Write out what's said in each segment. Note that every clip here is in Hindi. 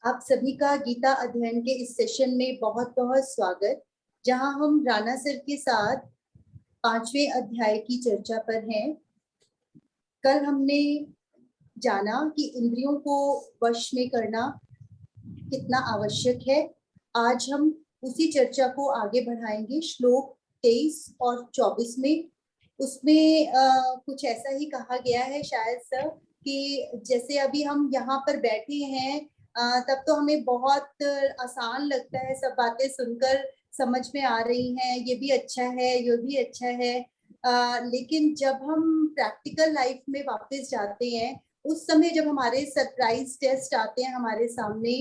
आप सभी का गीता अध्ययन के इस सेशन में बहुत बहुत स्वागत, जहां हम राणा सर के साथ 5वें अध्याय की चर्चा पर हैं। कल हमने जाना कि इंद्रियों को वश में करना कितना आवश्यक है। आज हम उसी चर्चा को आगे बढ़ाएंगे श्लोक 23 और 24 में। उसमें कुछ ऐसा ही कहा गया है शायद सर कि जैसे अभी हम यहाँ पर बैठे हैं, तब तो हमें बहुत आसान लगता है, सब बातें सुनकर समझ में आ रही हैं, ये भी अच्छा है, ये भी अच्छा है। लेकिन जब हम प्रैक्टिकल लाइफ में वापस जाते हैं, उस समय जब हमारे सरप्राइज टेस्ट आते हैं हमारे सामने,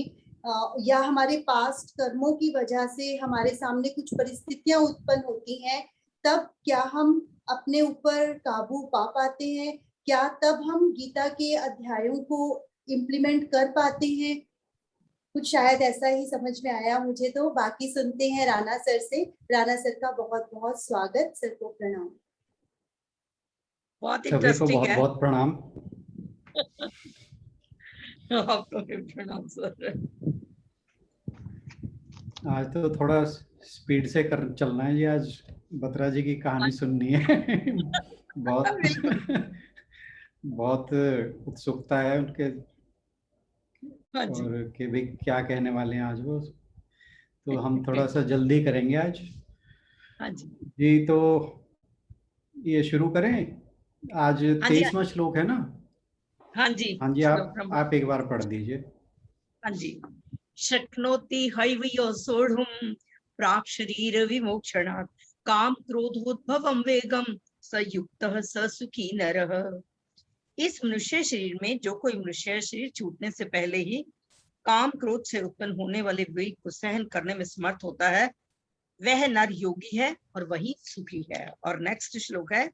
या हमारे पास्ट कर्मों की वजह से हमारे सामने कुछ परिस्थितियां उत्पन्न होती हैं, तब क्या हम अपने ऊपर काबू पा पाते हैं? क्या तब हम गीता के अध्यायों को इम्प्लीमेंट कर पाते हैं? कुछ शायद ऐसा ही समझ में आया मुझे। तो बाकी सुनते हैं राणा सर से। राणा सर का बहुत बहुत स्वागत, सर को प्रणाम। बहुत सभी को इंटरेस्टिंग बहुत है। बहुत प्रणाम। आपको भी प्रणाम सर। आज तो थोड़ा स्पीड से कर चलना है जी। आज बत्रा जी की कहानी सुननी है। बहुत बहुत उत्सुकता है उनके, हाँ जी। और कि भाई क्या कहने वाले हैं आज वो। तो हम थोड़ा सा हाँ जल्दी करेंगे आज जी। जी। तो ये शुरू करें। आज हाँ जी। 23वां श्लोक है ना? हाँ जी। हाँ जी, श्लोक नंबर। आप एक बार पढ़ दीजिए। हाँ जी। शक्नोति हैवयो सोढ़ुम प्राक् शरीर विमोक्षणात् काम क्रोधोद्भवम वेगम स युक्तः स सुखी नरः। इस मनुष्य शरीर में जो कोई मनुष्य शरीर छूटने से पहले ही काम क्रोध से उत्पन्न होने वाले वेग को सहन करने में समर्थ होता है, वह नर योगी है और वही सुखी है। और नेक्स्ट श्लोक है,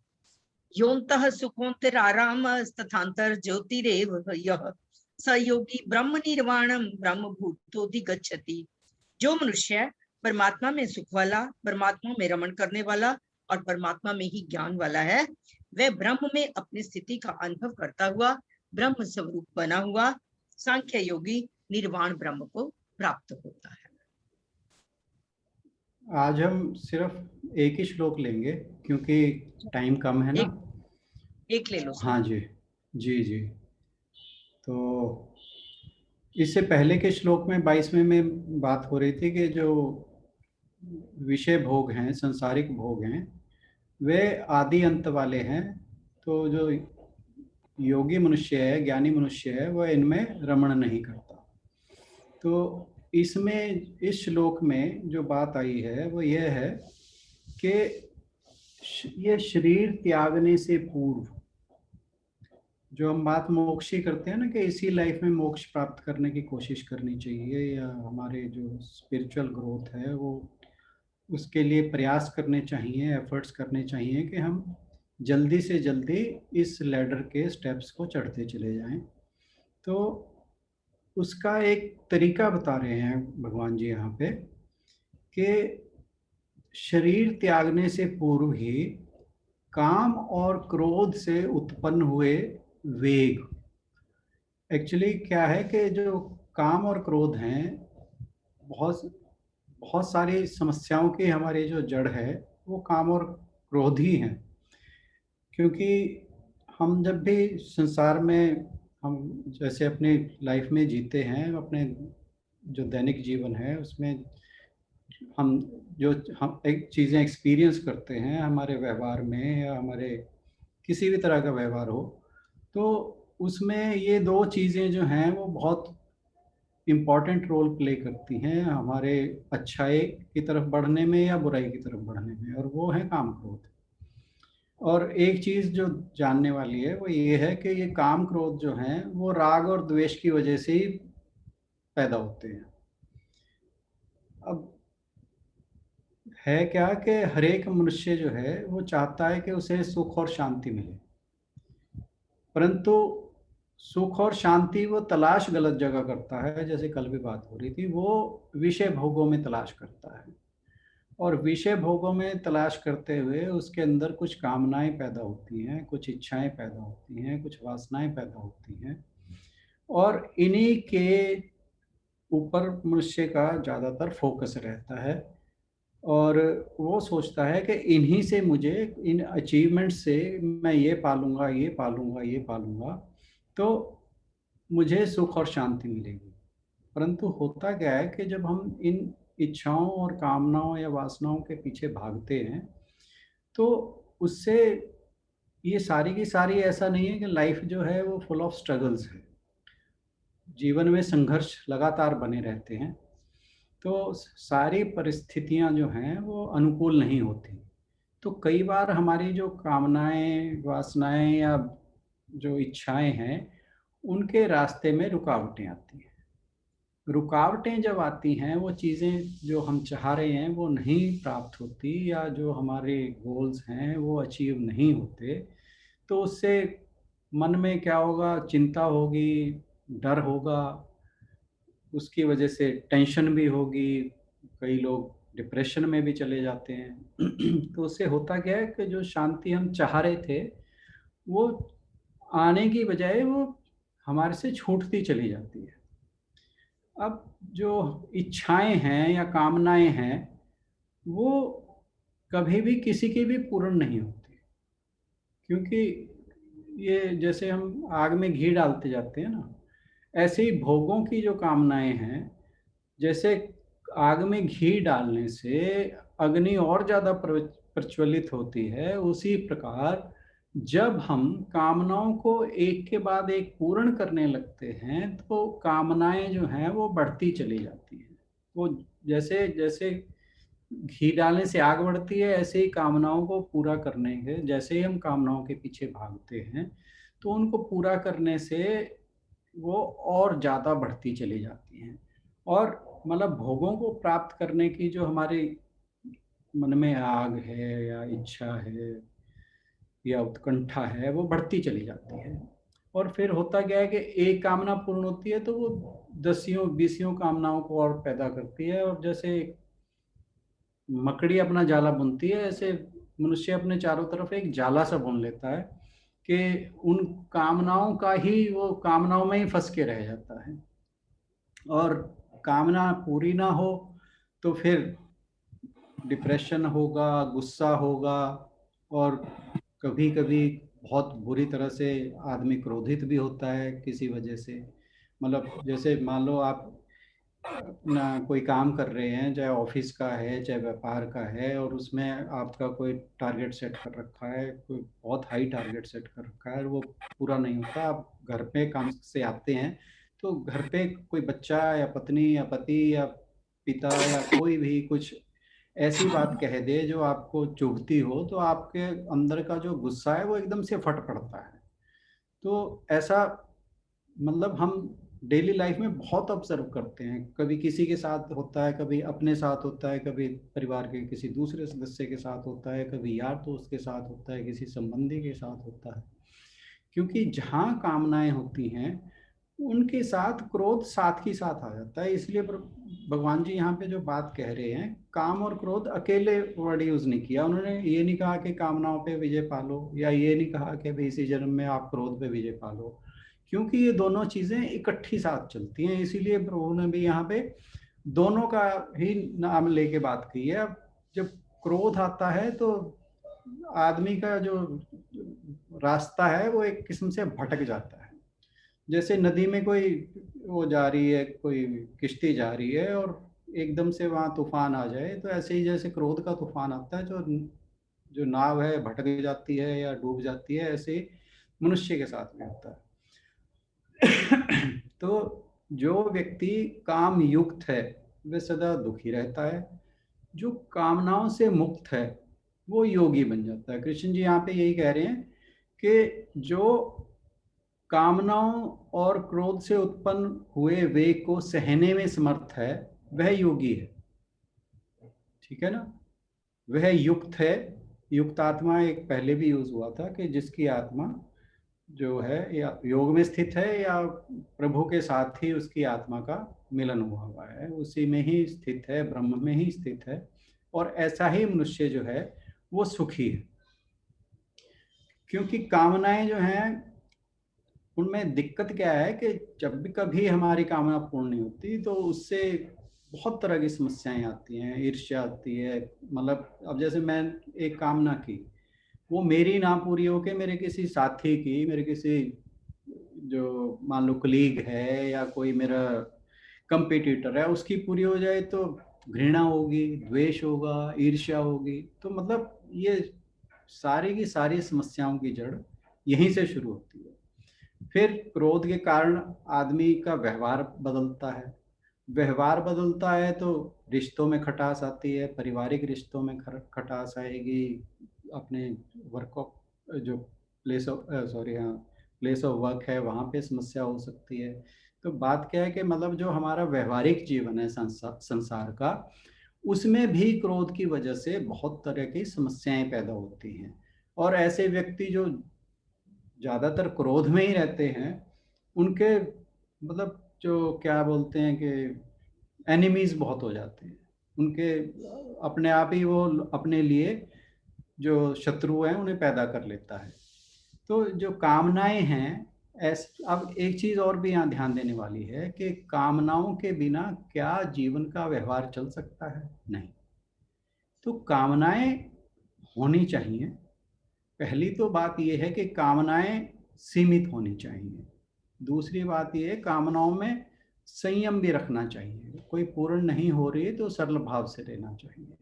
योन्तः सुखोऽन्तराराम तथान्तर ज्योतिरेव यः स योगी ब्रह्म निर्वाणम ब्रह्म भूतोऽधिगच्छति। जो मनुष्य परमात्मा में सुख वाला, परमात्मा में रमण करने वाला और परमात्मा में ही ज्ञान वाला है, वह ब्रह्म में अपनी स्थिति का अनुभव करता हुआ ब्रह्म स्वरूप बना हुआ सांख्य योगी निर्वाण ब्रह्म को प्राप्त होता है। आज हम सिर्फ एक ही श्लोक लेंगे क्योंकि टाइम कम है ना। एक ले लो सर। हाँ जी, जी जी। तो इससे पहले के श्लोक में 22वें में बात हो रही थी कि जो विषय भोग हैं, संसारिक भोग हैं, वे आदि अंत वाले हैं। तो जो योगी मनुष्य है, ज्ञानी मनुष्य है, वह इनमें रमण नहीं करता। तो इसमें इस श्लोक में जो बात आई है वो यह है कि ये शरीर त्यागने से पूर्व जो हम बात मोक्ष की करते हैं ना, कि इसी लाइफ में मोक्ष प्राप्त करने की कोशिश करनी चाहिए, या हमारे जो स्पिरिचुअल ग्रोथ है वो उसके लिए प्रयास करने चाहिए, एफर्ट्स करने चाहिए कि हम जल्दी से जल्दी इस लैडर के स्टेप्स को चढ़ते चले जाएं। तो उसका एक तरीका बता रहे हैं भगवान जी यहाँ पे कि शरीर त्यागने से पूर्व ही काम और क्रोध से उत्पन्न हुए वेग, एक्चुअली क्या है कि जो काम और क्रोध हैं, बहुत बहुत सारी समस्याओं की हमारी जो जड़ है वो काम और क्रोध ही हैं। क्योंकि हम जब भी संसार में, हम जैसे अपनी लाइफ में जीते हैं, अपने जो दैनिक जीवन है उसमें हम एक चीज़ें एक्सपीरियंस करते हैं हमारे व्यवहार में, या हमारे किसी भी तरह का व्यवहार हो, तो उसमें ये दो चीज़ें जो हैं वो बहुत इम्पॉर्टेंट रोल प्ले करती हैं हमारे अच्छाई की तरफ बढ़ने में या बुराई की तरफ बढ़ने में, और वो है काम क्रोध। और एक चीज़ जो जानने वाली है वो ये है कि ये काम क्रोध जो हैं वो राग और द्वेष की वजह से ही पैदा होते हैं। अब है क्या कि हर एक मनुष्य जो है वो चाहता है कि उसे सुख और शांति मिले, परंतु सुख और शांति वो तलाश गलत जगह करता है। जैसे कल भी बात हो रही थी, वो विषय भोगों में तलाश करता है, और विषय भोगों में तलाश करते हुए उसके अंदर कुछ कामनाएं पैदा होती हैं, कुछ इच्छाएं पैदा होती हैं, कुछ वासनाएं पैदा होती हैं, और इन्हीं के ऊपर मनुष्य का ज़्यादातर फोकस रहता है और वो सोचता है कि इन्हीं से मुझे, इन अचीवमेंट से मैं ये पालूंगा, ये पालूंगा, ये पालूंगा, तो मुझे सुख और शांति मिलेगी। परंतु होता क्या है कि जब हम इन इच्छाओं और कामनाओं या वासनाओं के पीछे भागते हैं तो उससे ये सारी की सारी, ऐसा नहीं है कि लाइफ जो है वो फुल ऑफ स्ट्रगल्स है। जीवन में संघर्ष लगातार बने रहते हैं, तो सारी परिस्थितियां जो हैं वो अनुकूल नहीं होती। तो कई बार हमारी जो कामनाएं, वासनाएं या जो इच्छाएं हैं उनके रास्ते में रुकावटें आती हैं। रुकावटें जब आती हैं, वो चीज़ें जो हम चाह रहे हैं वो नहीं प्राप्त होती, या जो हमारे गोल्स हैं वो अचीव नहीं होते, तो उससे मन में क्या होगा, चिंता होगी, डर होगा, उसकी वजह से टेंशन भी होगी, कई लोग डिप्रेशन में भी चले जाते हैं। तो उससे होता क्या है कि जो शांति हम चाह रहे थे वो आने की बजाय वो हमारे से छूटती चली जाती है। अब जो इच्छाएं हैं या कामनाएं हैं वो कभी भी किसी की भी पूर्ण नहीं होती, क्योंकि ये जैसे हम आग में घी डालते जाते हैं ना, ऐसे ही भोगों की जो कामनाएं हैं, जैसे आग में घी डालने से अग्नि और ज़्यादा प्रज्वलित होती है, उसी प्रकार जब हम कामनाओं को एक के बाद एक पूर्ण करने लगते हैं तो कामनाएं जो हैं वो बढ़ती चली जाती हैं। वो जैसे जैसे घी डालने से आग बढ़ती है, ऐसे ही कामनाओं को पूरा करने के, जैसे ही हम कामनाओं के पीछे भागते हैं तो उनको पूरा करने से वो और ज़्यादा बढ़ती चली जाती हैं, और मतलब भोगों को प्राप्त करने की जो हमारे मन में आग है या इच्छा है या उत्कंठा है वो बढ़ती चली जाती है। और फिर होता क्या है कि एक कामना पूर्ण होती है तो वो दसियों बीसियों कामनाओं को और पैदा करती है, और जैसे मकड़ी अपना जाला बुनती है, ऐसे मनुष्य अपने चारों तरफ एक जाला सा बुन लेता है कि उन कामनाओं का ही, वो कामनाओं में ही फंस के रह जाता है, और कामना पूरी ना हो तो फिर डिप्रेशन होगा, गुस्सा होगा, और कभी कभी बहुत बुरी तरह से आदमी क्रोधित भी होता है किसी वजह से। मतलब जैसे मान लो आप अपना कोई काम कर रहे हैं, चाहे ऑफिस का है चाहे व्यापार का है, और उसमें आपका कोई टारगेट सेट कर रखा है, कोई बहुत हाई टारगेट सेट कर रखा है और वो पूरा नहीं होता, आप घर पे काम से आते हैं तो घर पे कोई बच्चा या पत्नी या पति या पिता या कोई भी कुछ ऐसी बात कह दे जो आपको चुभती हो, तो आपके अंदर का जो गुस्सा है वो एकदम से फट पड़ता है। तो ऐसा मतलब हम डेली लाइफ में बहुत ऑब्जर्व करते हैं, कभी किसी के साथ होता है, कभी अपने साथ होता है, कभी परिवार के किसी दूसरे सदस्य के साथ होता है, कभी यार दोस्त के साथ होता है, किसी संबंधी के साथ होता है। क्योंकि जहाँ कामनाएं होती हैं उनके साथ क्रोध साथ ही साथ आ जाता है। इसलिए भगवान जी यहाँ पे जो बात कह रहे हैं, काम और क्रोध अकेले वर्ड यूज नहीं किया उन्होंने। ये नहीं कहा कि कामनाओं पे विजय पालो, या ये नहीं कहा कि भाई इसी जन्म में आप क्रोध पे विजय पालो, क्योंकि ये दोनों चीजें इकट्ठी साथ चलती हैं। इसीलिए प्रभु ने भी यहाँ पे दोनों का ही नाम लेके बात की है। अब जब क्रोध आता है तो आदमी का जो रास्ता है वो एक किस्म से भटक जाता है। जैसे नदी में कोई वो जा रही है, कोई किश्ती जा रही है और एकदम से वहां तूफान आ जाए, तो ऐसे ही जैसे क्रोध का तूफान आता है, जो जो नाव है भटक जाती है या डूब जाती है, ऐसे ही मनुष्य के साथ में होता है। तो जो व्यक्ति काम युक्त है वह सदा दुखी रहता है, जो कामनाओं से मुक्त है वो योगी बन जाता है। कृष्ण जी यहाँ पे यही कह रहे हैं कि जो कामनाओं और क्रोध से उत्पन्न हुए वेग को सहने में समर्थ है वह योगी है। ठीक है ना, वह युक्त है। युक्त आत्मा एक पहले भी यूज हुआ था कि जिसकी आत्मा जो है या योग में स्थित है या प्रभु के साथ ही उसकी आत्मा का मिलन हुआ है, उसी में ही स्थित है, ब्रह्म में ही स्थित है, और ऐसा ही मनुष्य जो है वो सुखी है। क्योंकि कामनाएं जो हैं उनमें दिक्कत क्या है कि जब भी कभी हमारी कामना पूर्ण नहीं होती तो उससे बहुत तरह की समस्याएं आती हैं, ईर्ष्या आती है। मतलब अब जैसे मैं एक कामना की, वो मेरी ना पूरी होके मेरे किसी साथी की, मेरे किसी जो मान लो कलीग है या कोई मेरा कंपटीटर है उसकी पूरी हो जाए तो घृणा होगी, द्वेष होगा, ईर्ष्या होगी। तो मतलब ये सारी की सारी समस्याओं की जड़ यहीं से शुरू होती है। फिर क्रोध के कारण आदमी का व्यवहार बदलता है, व्यवहार बदलता है तो रिश्तों में खटास आती है, पारिवारिक रिश्तों में खटास आएगी, अपने वर्क ऑफ जो प्लेस ऑफ वर्क है वहाँ पे समस्या हो सकती है। तो बात क्या है कि मतलब जो हमारा व्यवहारिक जीवन है संसार का, उसमें भी क्रोध की वजह से बहुत तरह की समस्याएं पैदा होती हैं। और ऐसे व्यक्ति जो ज़्यादातर क्रोध में ही रहते हैं, उनके मतलब जो क्या बोलते हैं कि एनिमीज बहुत हो जाते हैं उनके, अपने आप ही वो अपने लिए जो शत्रु हैं उन्हें पैदा कर लेता है। तो जो कामनाएं हैं, अब एक चीज और भी यहाँ ध्यान देने वाली है कि कामनाओं के बिना क्या जीवन का व्यवहार चल सकता है? नहीं। तो कामनाएं होनी चाहिए। पहली तो बात यह है कि कामनाएं सीमित होनी चाहिए। दूसरी बात यह है कामनाओं में संयम भी रखना चाहिए, कोई पूर्ण नहीं हो रही है तो सरल भाव से लेना चाहिए।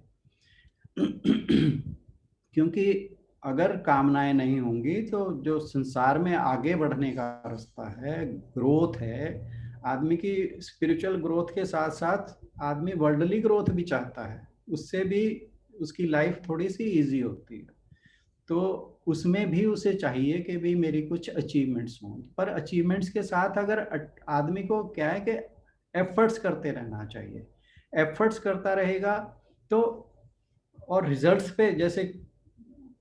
क्योंकि अगर कामनाएं नहीं होंगी तो जो संसार में आगे बढ़ने का रास्ता है, ग्रोथ है, आदमी की स्पिरिचुअल ग्रोथ के साथ साथ आदमी वर्ल्डली ग्रोथ भी चाहता है, उससे भी उसकी लाइफ थोड़ी सी इजी होती है। तो उसमें भी उसे चाहिए कि भी मेरी कुछ अचीवमेंट्स हों, पर अचीवमेंट्स के साथ अगर आदमी को क्या है कि एफर्ट्स करते रहना चाहिए। एफर्ट्स करता रहेगा तो, और रिजल्ट्स पे जैसे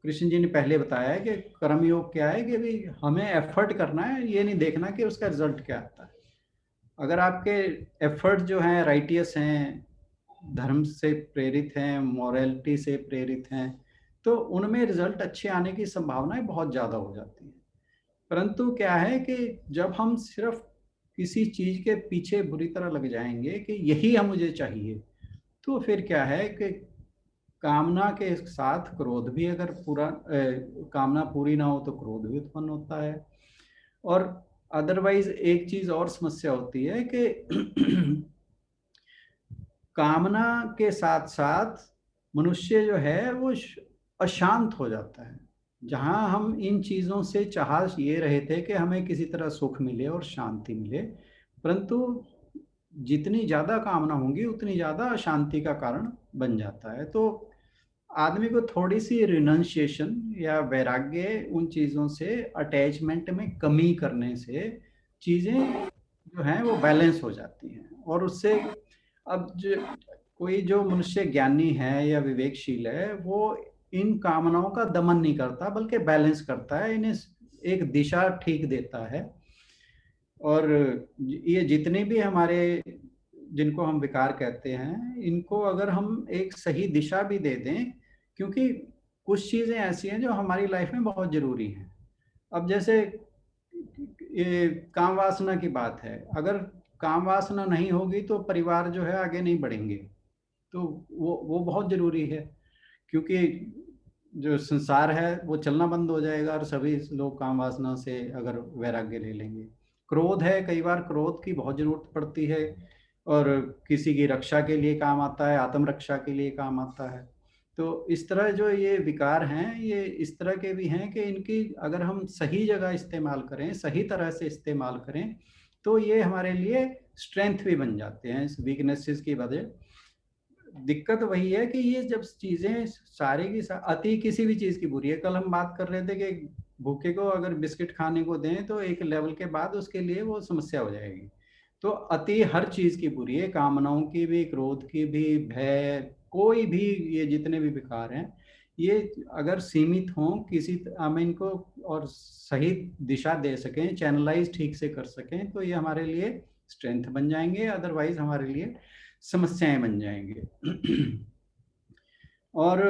कृष्ण जी ने पहले बताया है कि कर्मयोग क्या है कि भी हमें एफर्ट करना है, ये नहीं देखना कि उसका रिजल्ट क्या आता है। अगर आपके एफर्ट जो हैं राइटियस हैं, धर्म से प्रेरित हैं, मॉरलिटी से प्रेरित हैं, तो उनमें रिजल्ट अच्छे आने की संभावनाएं बहुत ज़्यादा हो जाती हैं। परंतु क्या है कि जब हम सिर्फ किसी चीज़ के पीछे बुरी तरह लग जाएंगे कि यही हम मुझे चाहिए, तो फिर क्या है कि कामना के साथ क्रोध भी अगर कामना पूरी ना हो तो क्रोध भी उत्पन्न होता है। और अदरवाइज एक चीज और समस्या होती है कि कामना के साथ साथ मनुष्य जो है वो अशांत हो जाता है। जहां हम इन चीजों से चाह ये रहे थे कि हमें किसी तरह सुख मिले और शांति मिले, परंतु जितनी ज्यादा कामना होंगी उतनी ज्यादा अशांति का कारण बन जाता है। तो आदमी को थोड़ी सी रिनंसिएशन या वैराग्य, उन चीज़ों से अटैचमेंट में कमी करने से चीज़ें जो हैं वो बैलेंस हो जाती हैं। और उससे अब कोई जो मनुष्य ज्ञानी है या विवेकशील है वो इन कामनाओं का दमन नहीं करता बल्कि बैलेंस करता है, इन्हें एक दिशा ठीक देता है। और ये जितने भी हमारे, जिनको हम विकार कहते हैं, इनको अगर हम एक सही दिशा भी दे दें, क्योंकि कुछ चीज़ें ऐसी हैं जो हमारी लाइफ में बहुत ज़रूरी हैं। अब जैसे ये काम वासना की बात है, अगर काम वासना नहीं होगी तो परिवार जो है आगे नहीं बढ़ेंगे, तो वो बहुत ज़रूरी है। क्योंकि जो संसार है वो चलना बंद हो जाएगा और सभी लोग काम वासना से अगर वैराग्य ले लेंगे। क्रोध है, कई बार क्रोध की बहुत जरूरत पड़ती है और किसी की रक्षा के लिए काम आता है, आत्मरक्षा के लिए काम आता है। तो इस तरह जो ये विकार हैं ये इस तरह के भी हैं कि इनकी अगर हम सही जगह इस्तेमाल करें, सही तरह से इस्तेमाल करें, तो ये हमारे लिए स्ट्रेंथ भी बन जाते हैं वीकनेसेस की वजह। दिक्कत वही है कि ये जब चीजें सारी की अति किसी भी चीज की बुरी है। कल हम बात कर रहे थे कि भूखे को अगर बिस्किट खाने को दें तो एक लेवल के बाद उसके लिए वो समस्या हो जाएगी। तो अति हर चीज की बुरी है, कामनाओं की भी, क्रोध की भी, भय, कोई भी, ये जितने भी विकार हैं ये अगर सीमित हों किसी हम इनको और सही दिशा दे सकें, चैनलाइज ठीक से कर सकें, तो ये हमारे लिए स्ट्रेंथ बन जाएंगे, अदरवाइज हमारे लिए समस्याएं बन जाएंगे। और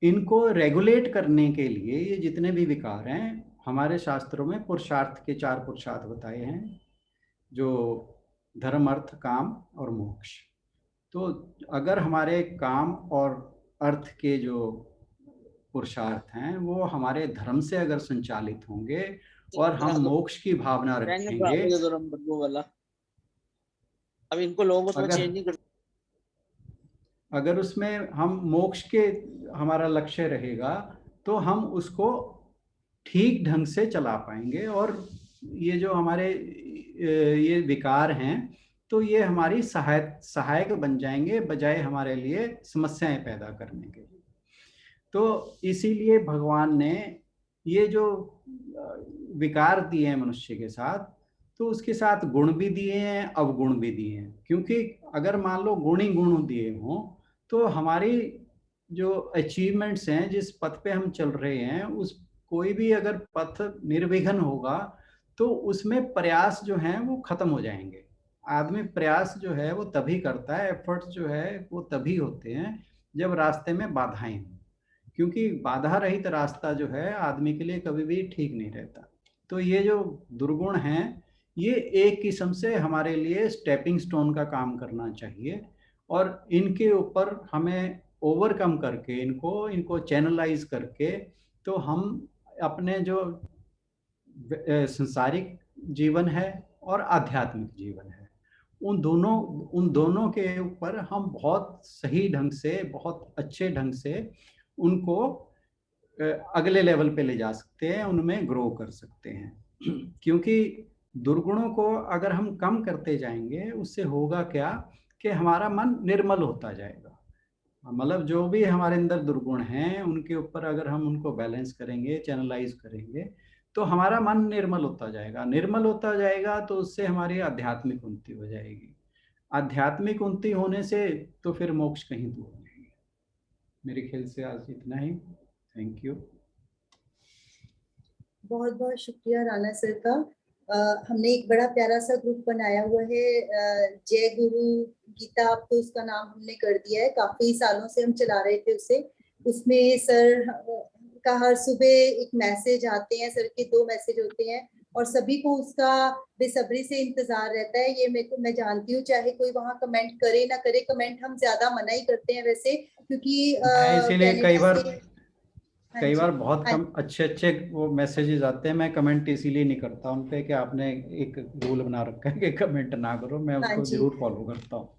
इनको रेगुलेट करने के लिए ये जितने भी विकार हैं हमारे शास्त्रों में पुरुषार्थ के 4 पुरुषार्थ बताए हैं, जो धर्म, अर्थ, काम और मोक्ष। तो अगर हमारे काम और अर्थ के जो पुरुषार्थ हैं वो हमारे धर्म से अगर संचालित होंगे और हम मोक्ष की भावना रखेंगे, अब इनको लोगों को अगर चेंज नहीं कर, अगर उसमें हम मोक्ष के हमारा लक्ष्य रहेगा तो हम उसको ठीक ढंग से चला पाएंगे। और ये जो हमारे ये विकार हैं तो ये हमारी सहायक बन जाएंगे बजाय हमारे लिए समस्याएं पैदा करने के। तो इसीलिए भगवान ने ये जो विकार दिए हैं मनुष्य के साथ, तो उसके साथ गुण भी दिए हैं, अवगुण भी दिए हैं। क्योंकि अगर मान लो गुण ही गुण दिए हों तो हमारी जो अचीवमेंट्स हैं, जिस पथ पे हम चल रहे हैं, उस कोई भी अगर पथ निर्विघ्न होगा तो उसमें प्रयास जो हैं वो खत्म हो जाएंगे। आदमी प्रयास जो है वो तभी करता है, एफर्ट्स जो है वो तभी होते हैं जब रास्ते में बाधाएं हों। क्योंकि बाधा रहित रास्ता जो है आदमी के लिए कभी भी ठीक नहीं रहता। तो ये जो दुर्गुण हैं ये एक किस्म से हमारे लिए स्टेपिंग स्टोन का काम करना चाहिए, और इनके ऊपर हमें ओवरकम करके इनको चैनलाइज करके तो हम अपने जो संसारिक जीवन है और आध्यात्मिक जीवन है, उन दोनों के ऊपर हम बहुत सही ढंग से, बहुत अच्छे ढंग से उनको अगले लेवल पे ले जा सकते हैं, उनमें ग्रो कर सकते हैं। क्योंकि दुर्गुणों को अगर हम कम करते जाएंगे उससे होगा क्या कि हमारा मन निर्मल होता जाएगा। मतलब जो भी हमारे अंदर दुर्गुण हैं उनके ऊपर अगर हम उनको बैलेंस करेंगे, चैनलाइज करेंगे, तो हमारा मन निर्मल होता जाएगा। निर्मल होता जाएगा तो उससे हमारी आध्यात्मिक उन्नति हो जाएगी। आध्यात्मिक उन्नति होने से तो फिर मोक्ष कहीं दूर नहीं है। मेरे ख्याल से आज इतना ही। Thank you. बहुत बहुत शुक्रिया राणा सर का। हमने एक बड़ा प्यारा सा ग्रुप बनाया हुआ है, जय गुरु गीता, अब तो उसका नाम हमने कर दिया है, काफी सालों से हम चला रहे थे उसे। उसमें सर का हर सुबह एक मैसेज आते हैं, सर के 2 मैसेज होते हैं और सभी को उसका बेसब्री से इंतजार रहता है। ये मैं जानती हूँ, चाहे कोई वहाँ कमेंट करे ना करे, कमेंट हम ज्यादा मना ही करते हैं वैसे, क्योंकि इसीलिए कई बार बहुत हाँ, कम अच्छे वो मैसेजेस आते हैं, मैं कमेंट इसीलिए नहीं करता उन पे कि आपने एक रूल बना रखा है कि कमेंट ना करो, मैं हाँ उसको जी। जरूर फॉलो करता हूँ।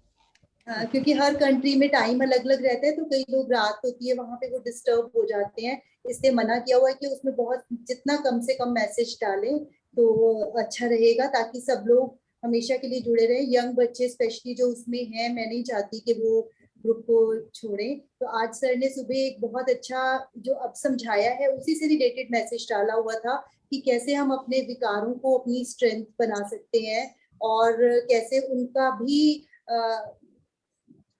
हाँ, क्योंकि हर कंट्री में टाइम अलग अलग रहता है, तो कई लोग रात होती है वहां पे वो डिस्टर्ब हो जाते हैं, इसलिए मना किया हुआ है कि उसमें बहुत जितना कम से कम मैसेज डालें तो अच्छा रहेगा, ताकि सब लोग हमेशा के लिए जुड़े रहे। यंग बच्चे स्पेशली जो उसमें हैं, मैं नहीं चाहती कि वो ग्रुप को छोड़ें। तो आज सर ने सुबह एक बहुत अच्छा जो अब समझाया है उसी से रिलेटेड मैसेज डाला हुआ था कि कैसे हम अपने विकारों को अपनी स्ट्रेंथ बना सकते हैं और कैसे उनका भी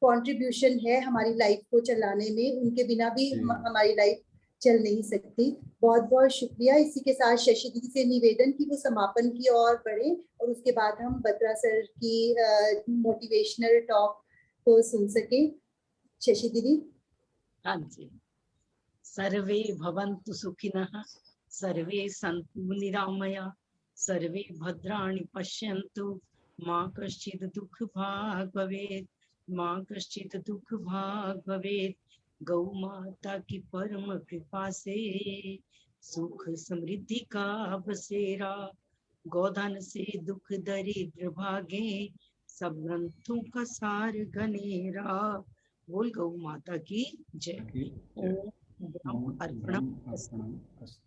कंट्रीब्यूशन है हमारी लाइफ को चलाने में, उनके बिना भी हमारी लाइफ चल नहीं सकती। बहुत बहुत शुक्रिया। इसी के साथ शशि दीदी से निवेदन की वो समापन की ओर बढ़े और उसके बाद हम बत्रा सर की मोटिवेशनल टॉक को सुन सके। शशि दीदी। हाँ जी। सर्वे भवन्तु सुखिनः, सर्वे सन्तु निरामया, सर्वे भद्राणि पश्यन्तु, मा कश्चित् दुःखभाग् भवेत्, मा कश्चित् दुःखभाग् भवेत्। गौ माता की परम कृपा से सुख समृद्धि का बसेरा, गोधन से दुख दरिद्र भागे, सब ग्रंथों का सार घनेरा। बोल गौ माता की जय। ओम ब्रह्म अर्पणम।